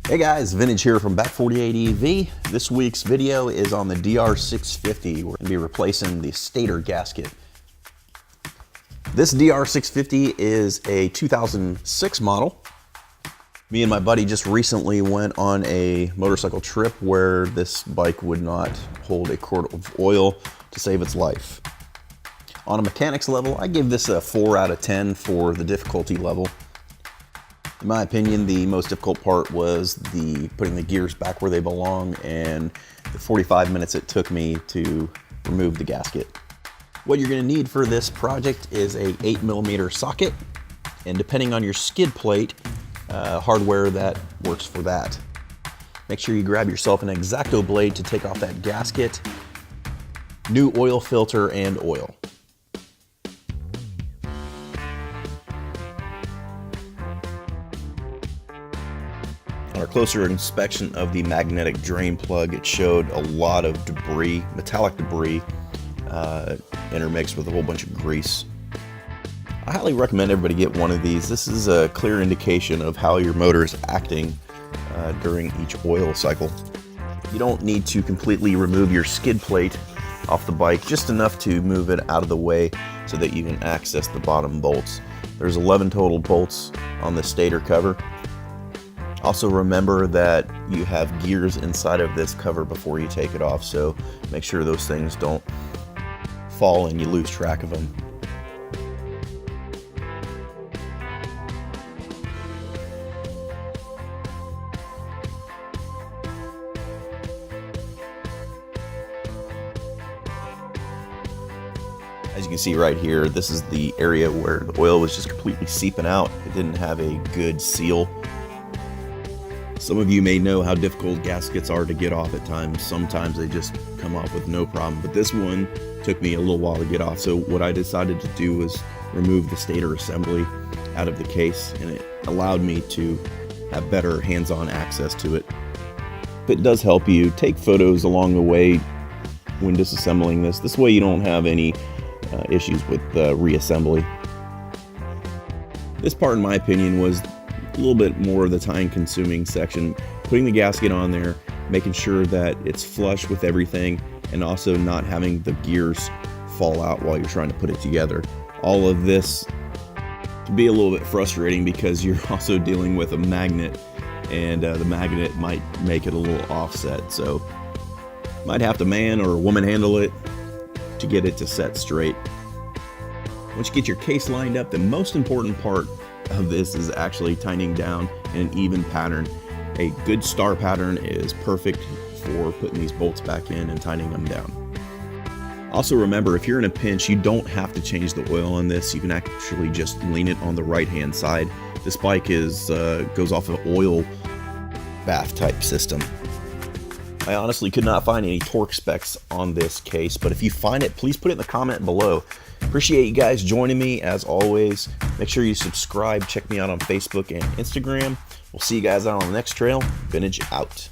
Hey guys, Vintage here from Back 48 EV. This week's video is on the Dr650. We're going to be replacing the stator gasket. This Dr650 is a 2006 model. Me and my buddy just recently went on a motorcycle trip where this bike would not hold a quart of oil to save its life. On a mechanics level, I give this a 4 out of 10 for the difficulty level. In my opinion, the most difficult part was putting the gears back where they belong and the 45 minutes it took me to remove the gasket. What you're going to need for this project is a 8mm socket, and depending on your skid plate, hardware that works for that. Make sure you grab yourself an X-Acto blade to take off that gasket, new oil filter, and oil. On our closer inspection of the magnetic drain plug, it showed a lot of debris, metallic debris, intermixed with a whole bunch of grease. I highly recommend everybody get one of these. This is a clear indication of how your motor is acting during each oil cycle. You don't need to completely remove your skid plate off the bike, just enough to move it out of the way so that you can access the bottom bolts. There's 11 total bolts on the stator cover. Also remember that you have gears inside of this cover before you take it off, so make sure those things don't fall and you lose track of them. As you can see right here, this is the area where the oil was just completely seeping out. It didn't have a good seal. Some of you may know how difficult gaskets are to get off at times. Sometimes they just come off with no problem, but this one took me a little while to get off. So what I decided to do was remove the stator assembly out of the case, and it allowed me to have better hands-on access to it. But it does help you take photos along the way when disassembling this. This way you don't have any issues with reassembly. This part, in my opinion, was a little bit more of the time-consuming section. Putting the gasket on there, making sure that it's flush with everything, and also not having the gears fall out while you're trying to put it together. All of this can be a little bit frustrating because you're also dealing with a magnet, and the magnet might make it a little offset, so might have to man or a woman handle it to get it to set straight. Once you get your case lined up, the most important part of this is actually tightening down in an even pattern. A good star pattern is perfect for putting these bolts back in and tightening them down. Also remember, if you're in a pinch, you don't have to change the oil on this. You can actually just lean it on the right hand side. This bike goes off an oil bath type system. I honestly could not find any torque specs on this case, but if you find it, please put it in the comment below. Appreciate you guys joining me as always. Make sure you subscribe. Check me out on Facebook and Instagram. We'll see you guys out on the next trail. Vintage out.